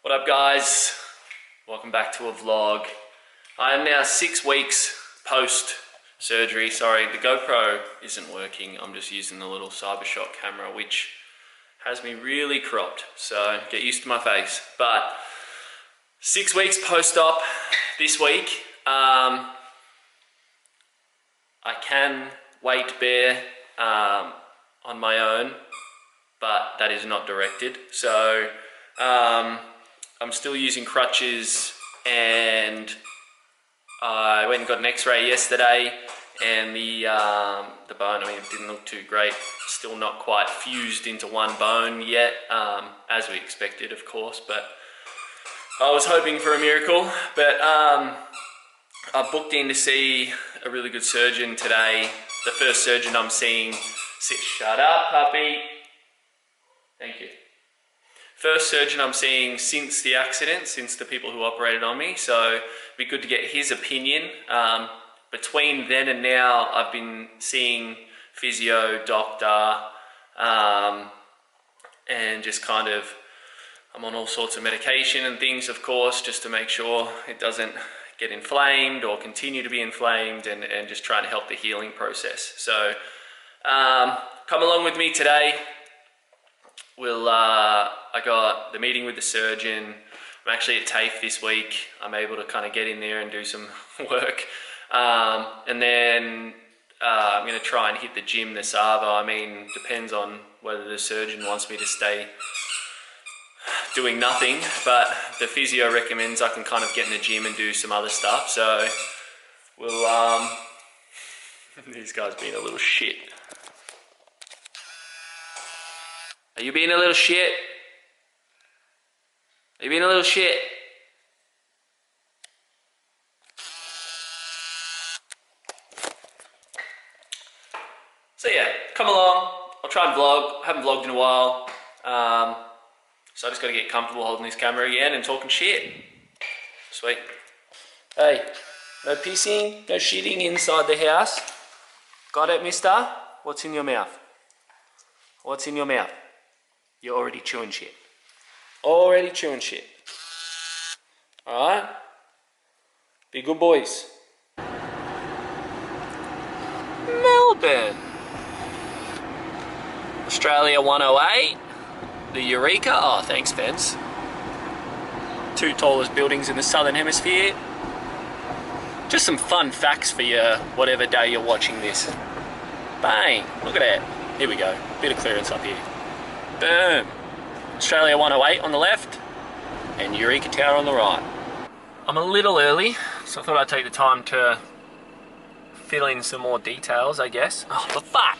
What up guys? Welcome back to a vlog. I am now 6 weeks post surgery. Sorry, the GoPro isn't working. I'm just using the little CyberShot camera, which has me really cropped. So get used to my face. But 6 weeks post-op this week. I can weight bear on my own, but that is not directed. So I'm still using crutches, and I went and got an x-ray yesterday, and the bone, I mean, it didn't look too great. Still not quite fused into one bone yet, as we expected, of course, but I was hoping for a miracle. But I booked in to see a really good surgeon today. The first surgeon I'm seeing, shut up puppy, thank you. First surgeon I'm seeing since the accident, since the people who operated on me, so it'd be good to get his opinion. Between then and now, I've been seeing physio, doctor, and just kind of, I'm on all sorts of medication and things, of course, just to make sure it doesn't get inflamed or continue to be inflamed, and just trying to help the healing process. So come along with me today. I got the meeting with the surgeon. I'm actually at TAFE this week. I'm able to kind of get in there and do some work. And then I'm going to try and hit the gym this Arvo. I mean, depends on whether the surgeon wants me to stay doing nothing, but the physio recommends I can kind of get in the gym and do some other stuff. So we'll, these guys being a little shit. Are you being a little shit? Are you being a little shit? So yeah, come along. I'll try and vlog. I haven't vlogged in a while. So I just got to get comfortable holding this camera again and talking shit. Sweet. Hey, no pissing, no shitting inside the house. Got it, mister? What's in your mouth? What's in your mouth? You're already chewing shit. Already chewing shit. Alright? Be good boys. Melbourne. Australia 108. The Eureka. Oh, thanks, fence. 2 tallest buildings in the southern hemisphere. Just some fun facts for you, whatever day you're watching this. Bang. Look at that. Here we go. Bit of clearance up here. Boom. Australia 108 on the left and Eureka Tower on the right. I'm a little early, so I thought I'd take the time to fill in some more details, I guess. Oh, the fuck!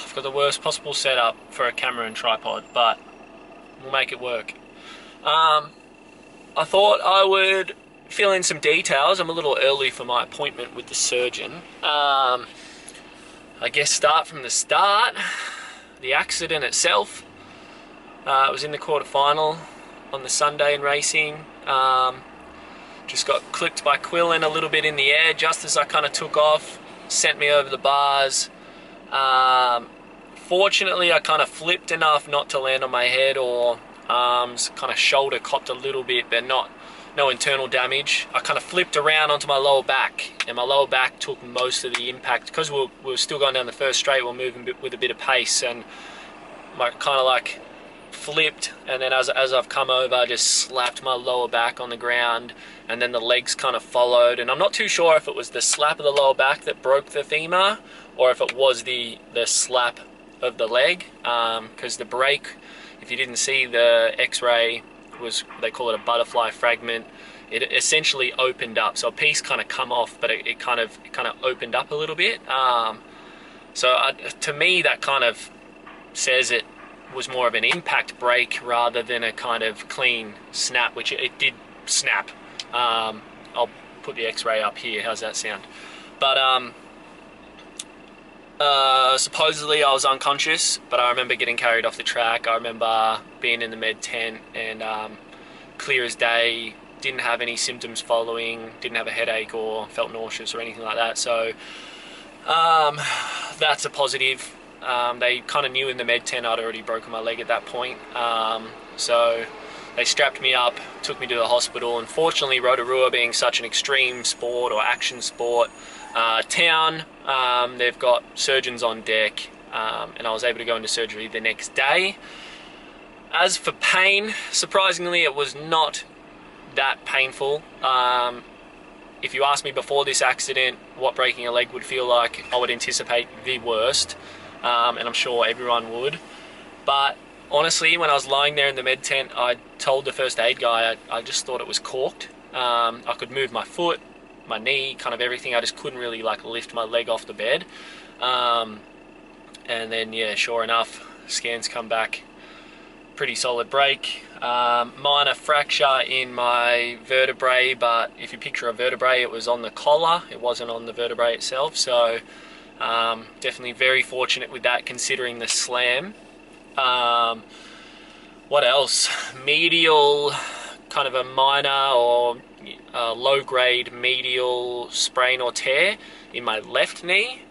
I've got the worst possible setup for a camera and tripod, but we'll make it work. I thought I would fill in some details. I'm a little early for my appointment with the surgeon. I guess start from the start. The accident itself, it was in the quarterfinal on the Sunday in racing. Just got clipped by Quillen a little bit in the air just as I kind of took off, sent me over the bars. Fortunately, I kind of flipped enough not to land on my head or arms, kind of shoulder copped a little bit, but no internal damage. I kind of flipped around onto my lower back, and my lower back took most of the impact because we were still going down the first straight. We're moving with a bit of pace, and I kind of like flipped, and then as I've come over, I just slapped my lower back on the ground, and then the legs kind of followed. And I'm not too sure if it was the slap of the lower back that broke the femur, or if it was the slap of the leg, because the break, if you didn't see the x-ray, was, they call it a butterfly fragment. It essentially opened up, so a piece kind of come off, but it kind of opened up a little bit. To me, that kind of says it was more of an impact break rather than a kind of clean snap, which it did snap. I'll put the x-ray up here. How's that sound? But supposedly I was unconscious, but I remember getting carried off the track. I remember being in the med tent and clear as day, didn't have any symptoms following, didn't have a headache or felt nauseous or anything like that. So that's a positive. They kind of knew in the med tent I'd already broken my leg at that point. So They strapped me up, took me to the hospital. Unfortunately, Rotorua being such an extreme sport or action sport town, they've got surgeons on deck, and I was able to go into surgery the next day. As for pain, surprisingly, it was not that painful. If you asked me before this accident what breaking a leg would feel like, I would anticipate the worst, and I'm sure everyone would. But honestly, when I was lying there in the med tent, I told the first aid guy I just thought it was corked. I could move my foot, my knee, kind of everything. I just couldn't really like lift my leg off the bed. And then, yeah, sure enough, scans come back, pretty solid break. Minor fracture in my vertebrae, but if you picture a vertebrae, it was on the collar, it wasn't on the vertebrae itself. So definitely very fortunate with that, considering the slam. What else? Medial, kind of a minor or low-grade medial sprain or tear in my left knee.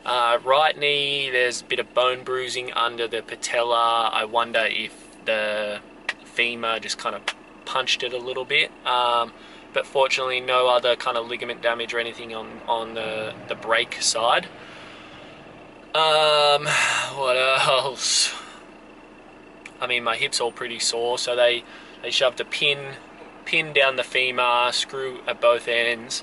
Right knee, there's a bit of bone bruising under the patella. I wonder if the femur just kind of punched it a little bit. But fortunately, no other kind of ligament damage or anything on the break side. What else? I mean, my hip's all pretty sore, so they shoved a pin down the femur, screw at both ends,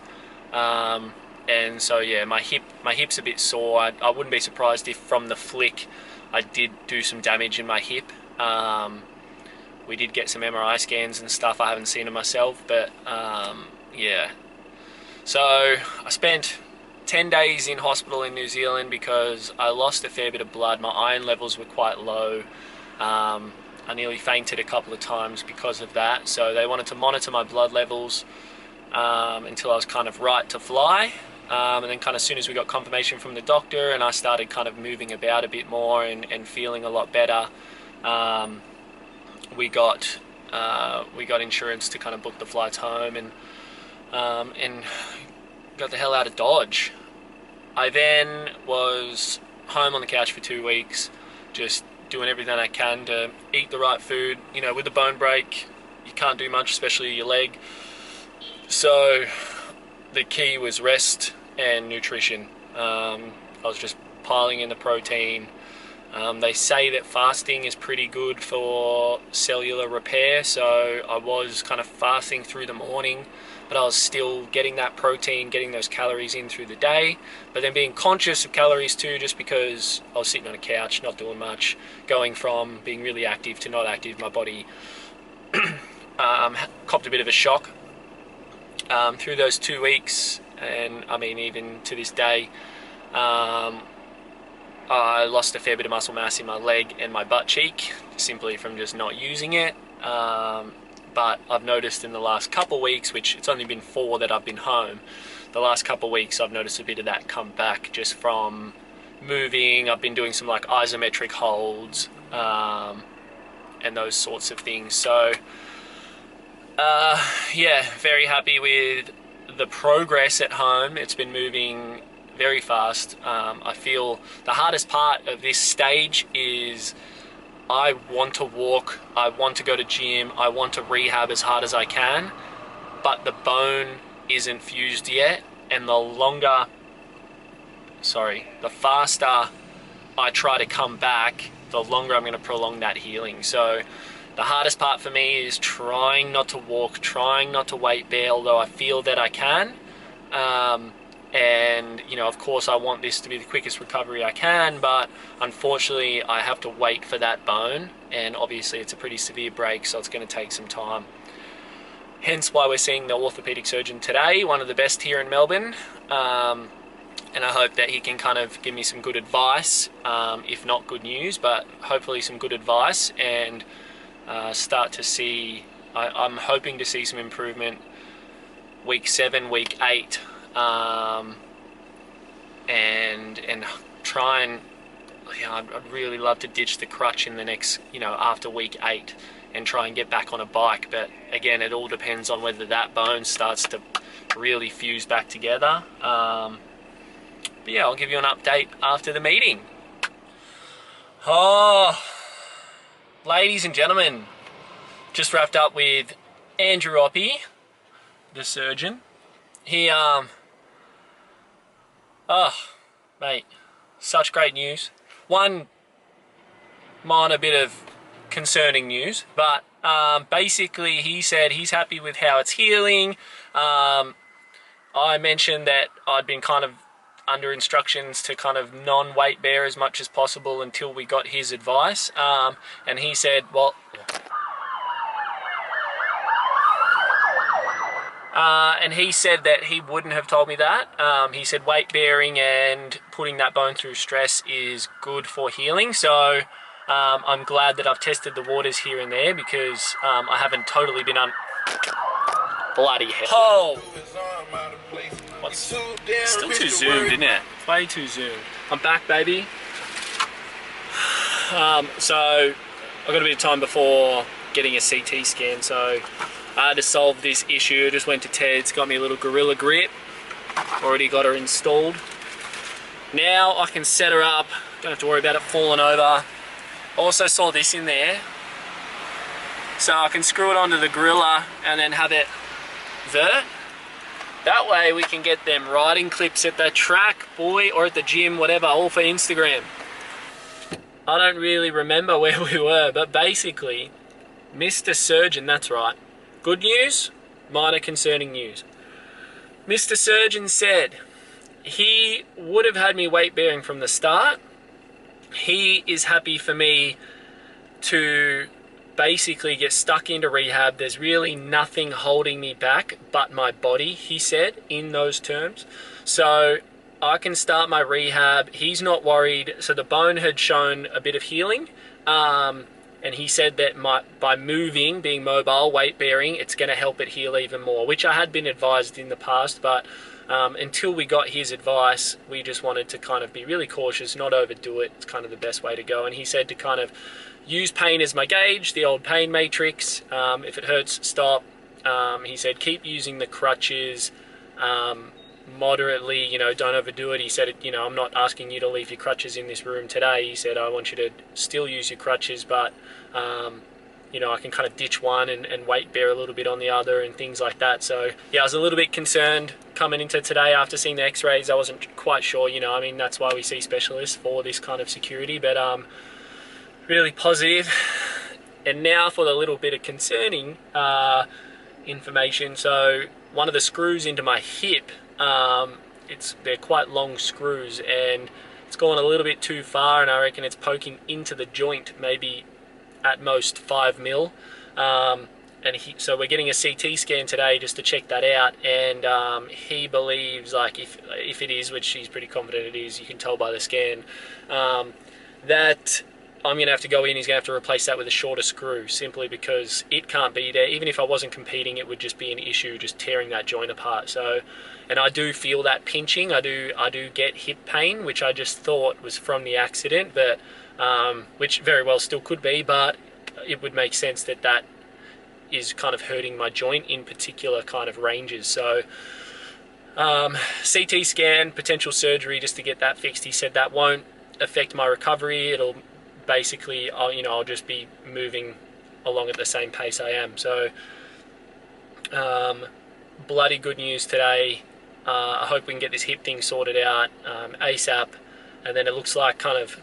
and so yeah, my hip's a bit sore. I wouldn't be surprised if from the flick I did do some damage in my hip. We did get some MRI scans and stuff. I haven't seen them myself, but yeah. So I spent 10 days in hospital in New Zealand because I lost a fair bit of blood. My iron levels were quite low. I nearly fainted a couple of times because of that, so they wanted to monitor my blood levels until I was kind of right to fly, and then kind of as soon as we got confirmation from the doctor and I started kind of moving about a bit more and feeling a lot better, we got insurance to kind of book the flights home and got the hell out of Dodge. I then was home on the couch for 2 weeks, just doing everything I can to eat the right food. You know, with the bone break, you can't do much, especially your leg. So the key was rest and nutrition. I was just piling in the protein. They say that fasting is pretty good for cellular repair, so I was kind of fasting through the morning, but I was still getting that protein, getting those calories in through the day, but then being conscious of calories too, just because I was sitting on a couch, not doing much, going from being really active to not active. My body copped a bit of a shock through those 2 weeks, and I mean, even to this day, I lost a fair bit of muscle mass in my leg and my butt cheek, simply from just not using it. But I've noticed in the last couple of weeks, which it's only been 4 that I've been home, the last couple of weeks I've noticed a bit of that come back just from moving. I've been doing some like isometric holds and those sorts of things. So yeah, very happy with the progress at home. It's been moving very fast. I feel the hardest part of this stage is I want to walk, I want to go to gym, I want to rehab as hard as I can, but the bone isn't fused yet, and the faster I try to come back, the longer I'm going to prolong that healing. So the hardest part for me is trying not to walk, trying not to weight bear, although I feel that I can. And you know, of course I want this to be the quickest recovery I can, but unfortunately I have to wait for that bone, and obviously it's a pretty severe break, so it's going to take some time. Hence why we're seeing the orthopedic surgeon today, one of the best here in Melbourne, and I hope that he can kind of give me some good advice, if not good news, but hopefully some good advice, and start to see, I'm hoping to see some improvement week 7, week 8, and try and, you know, I'd really love to ditch the crutch in the next, you know, after week 8 and try and get back on a bike. But again, it all depends on whether that bone starts to really fuse back together. But yeah, I'll give you an update after the meeting. Oh, ladies and gentlemen, just wrapped up with Andrew Oppie, the surgeon. He, oh, mate, such great news. One minor bit of concerning news, but basically he said he's happy with how it's healing. I mentioned that I'd been kind of under instructions to kind of non-weight bear as much as possible until we got his advice, and he said, well, and he said that he wouldn't have told me that. He said weight bearing and putting that bone through stress is good for healing. So I'm glad that I've tested the waters here and there, because I haven't totally been bloody hell. Oh! What's still too zoomed, isn't it? Way too zoomed. I'm back, baby. So I've got a bit of time before getting a CT scan, so I had to solve this issue. Just went to Ted's, got me a little Gorilla Grip. Already got her installed. Now I can set her up, don't have to worry about it falling over. Also saw this in there, so I can screw it onto the Gorilla and then have it vert. That way we can get them riding clips at the track, boy, or at the gym, whatever, all for Instagram. I don't really remember where we were, but basically, Mr. Surgeon, that's right. Good news, minor concerning news. Mr. Surgeon said he would have had me weight bearing from the start. He is happy for me to basically get stuck into rehab. There's really nothing holding me back but my body, he said, in those terms. So I can start my rehab. He's not worried. So the bone had shown a bit of healing. And he said that by moving, being mobile, weight bearing, it's going to help it heal even more, which I had been advised in the past, but until we got his advice, we just wanted to kind of be really cautious, not overdo it. It's kind of the best way to go. And he said to kind of use pain as my gauge, the old pain matrix. If it hurts, stop. He said keep using the crutches moderately, you know, don't overdo it. He said, you know, I'm not asking you to leave your crutches in this room today. He said, I want you to still use your crutches, but you know, I can kind of ditch one and weight bear a little bit on the other and things like that. So yeah, I was a little bit concerned coming into today after seeing the x-rays. I wasn't quite sure, you know, I mean, that's why we see specialists for this kind of security, but really positive. And now for the little bit of concerning information. So one of the screws into my hip, they're quite long screws, and it's gone a little bit too far, and I reckon it's poking into the joint, maybe at most 5 mil. So we're getting a CT scan today just to check that out, and he believes, like, if it is, which he's pretty confident it is, you can tell by the scan, that I'm going to have to go in. He's going to have to replace that with a shorter screw, simply because it can't be there. Even if I wasn't competing, it would just be an issue just tearing that joint apart. So, and I do feel that pinching. I do get hip pain, which I just thought was from the accident, but which very well still could be, but it would make sense that that is kind of hurting my joint in particular kind of ranges. So CT scan, potential surgery just to get that fixed. He said that won't affect my recovery. It'll basically, I'll just be moving along at the same pace I am. So bloody good news today. I hope we can get this hip thing sorted out ASAP, and then it looks like kind of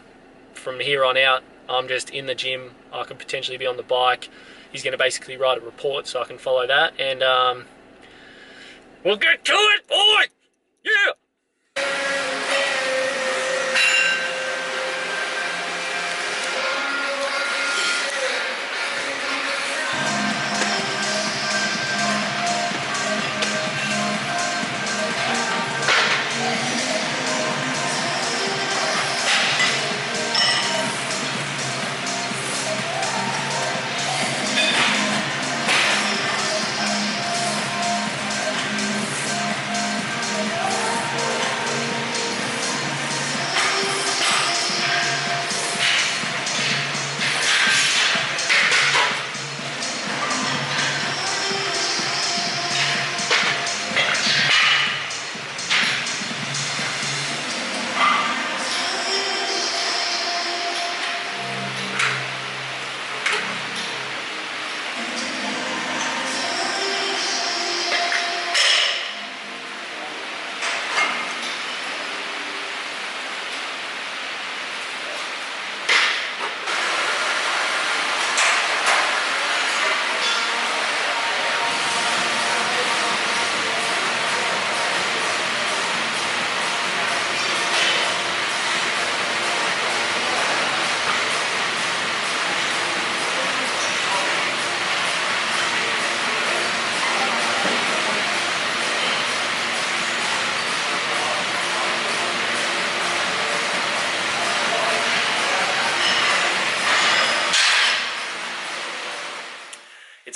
from here on out I'm just in the gym. I could potentially be on the bike. He's going to basically write a report so I can follow that, and we'll get to it, boy! Yeah!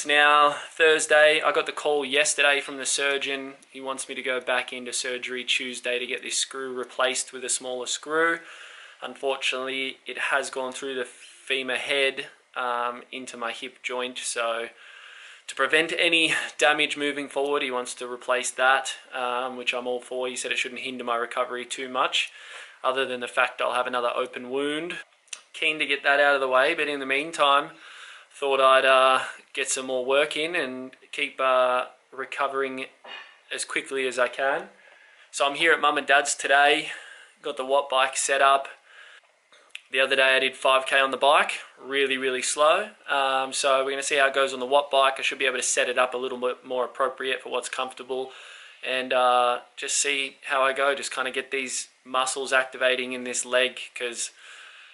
now Thursday. I got the call yesterday from the surgeon. He wants me to go back into surgery Tuesday to get this screw replaced with a smaller screw. Unfortunately, it has gone through the femur head into my hip joint, so to prevent any damage moving forward, he wants to replace that, which I'm all for. He said it shouldn't hinder my recovery too much, other than the fact I'll have another open wound. Keen to get that out of the way, but in the meantime, thought I'd get some more work in and keep recovering as quickly as I can. So I'm here at Mum and Dad's today, got the watt bike set up. The other day I did 5k on the bike, really slow. So we're going to see how it goes on the watt bike. I should be able to set it up a little bit more appropriate for what's comfortable, and just see how I go, just kind of get these muscles activating in this leg, because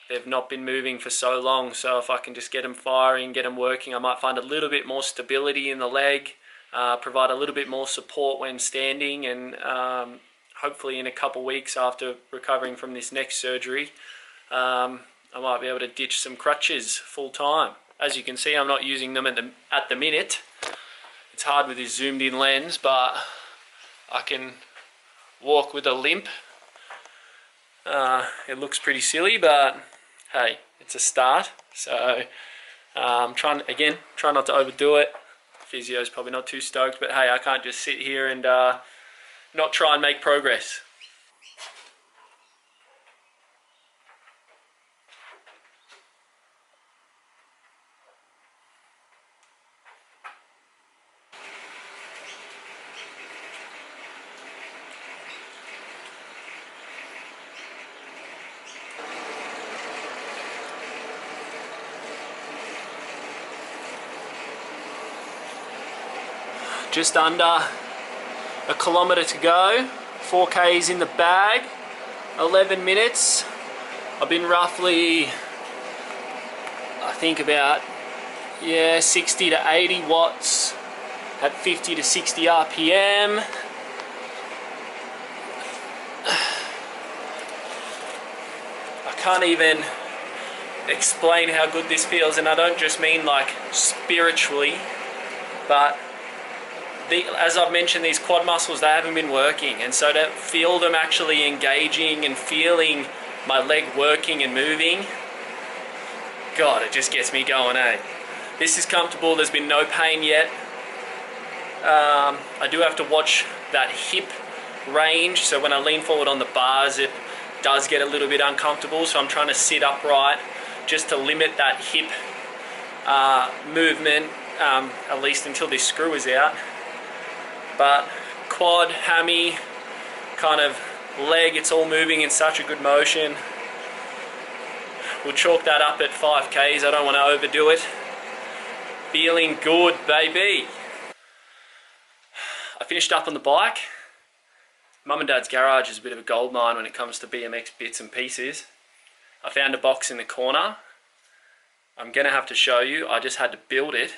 they've not been moving for so long. So if I can just get them firing, get them working, I might find a little bit more stability in the leg, provide a little bit more support when standing, and hopefully in a couple weeks after recovering from this next surgery, I might be able to ditch some crutches full time. As you can see, I'm not using them at the minute. It's hard with this zoomed in lens, but I can walk with a limp. It looks pretty silly, but hey, it's a start. So try not to overdo it. Physio's probably not too stoked, but hey, I can't just sit here and not try and make progress. Just under a kilometre to go, 4Ks in the bag, 11 minutes. I've been roughly, I think about, 60 to 80 watts at 50 to 60 RPM. I can't even explain how good this feels, and I don't just mean like spiritually, but as I've mentioned, these quad muscles, they haven't been working, and so to feel them actually engaging and feeling my leg working and moving, God, it just gets me going, eh? This is comfortable, there's been no pain yet. I do have to watch that hip range, so when I lean forward on the bars, it does get a little bit uncomfortable, so I'm trying to sit upright just to limit that hip movement, at least until this screw is out. But quad, hammy, kind of leg, it's all moving in such a good motion. We'll chalk that up at 5Ks, I don't want to overdo it. Feeling good, baby. I finished up on the bike. Mum and Dad's garage is a bit of a gold mine when it comes to BMX bits and pieces. I found a box in the corner. I'm going to have to show you, I just had to build it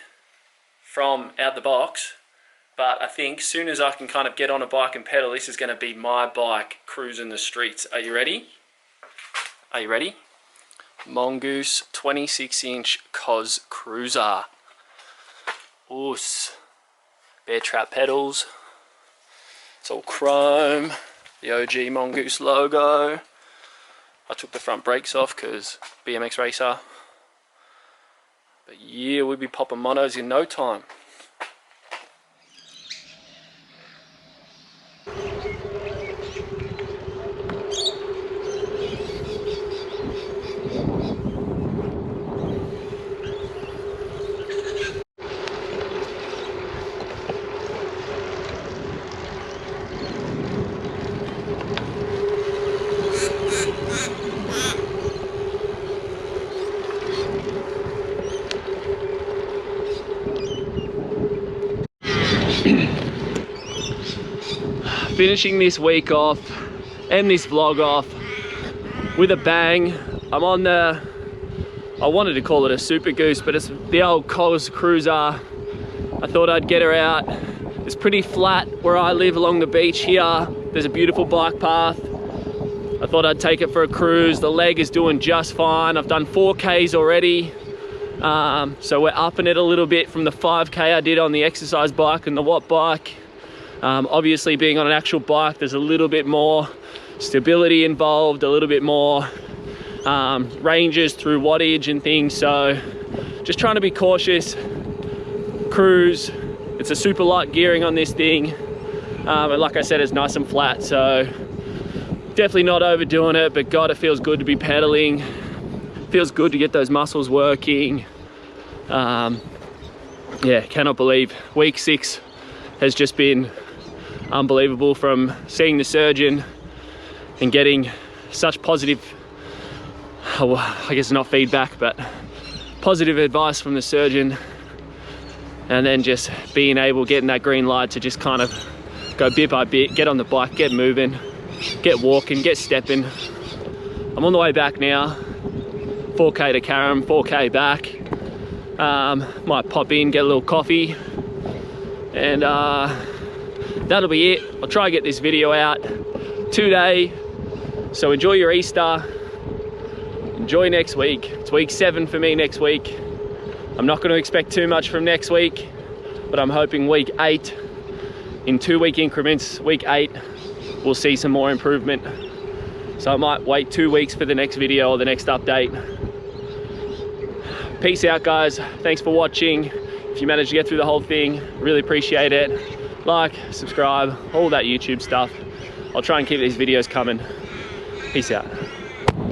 from out the box. But I think as soon as I can kind of get on a bike and pedal, this is going to be my bike cruising the streets. Are you ready? Are you ready? Mongoose 26-inch Cos Cruiser. Oos. Bear trap pedals. It's all chrome. The OG Mongoose logo. I took the front brakes off because BMX racer. But yeah, we'll be popping monos in no time. Finishing this week off and this vlog off with a bang. I'm on the, I wanted to call it a Super Goose, but it's the old Cos Cruiser. I thought I'd get her out. It's pretty flat where I live along the beach here. There's a beautiful bike path. I thought I'd take it for a cruise. The leg is doing just fine. I've done 4Ks already. So we're upping it a little bit from the 5K I did on the exercise bike and the watt bike. Obviously being on an actual bike, there's a little bit more stability involved, a little bit more ranges through wattage and things. So just trying to be cautious, cruise. It's a super light gearing on this thing. And like I said, it's nice and flat. So definitely not overdoing it, but God, it feels good to be pedaling. Feels good to get those muscles working. Yeah, cannot believe week 6 has just been unbelievable, from seeing the surgeon and getting such positive, well, I guess not feedback, but positive advice from the surgeon, and then just being able, getting that green light to just kind of go bit by bit, get on the bike, get moving, get walking, get stepping. I'm on the way back now, 4K to Carrum, 4K back. Might pop in, get a little coffee, and that'll be it. I'll try and get this video out today. So enjoy your Easter, enjoy next week. It's week 7 for me next week. I'm not going to expect too much from next week, but I'm hoping week 8, in 2-week increments, week 8, we'll see some more improvement. So I might wait 2 weeks for the next video or the next update. Peace out, guys. Thanks for watching. If you managed to get through the whole thing, really appreciate it. Like, subscribe, all that YouTube stuff. I'll try and keep these videos coming. Peace out.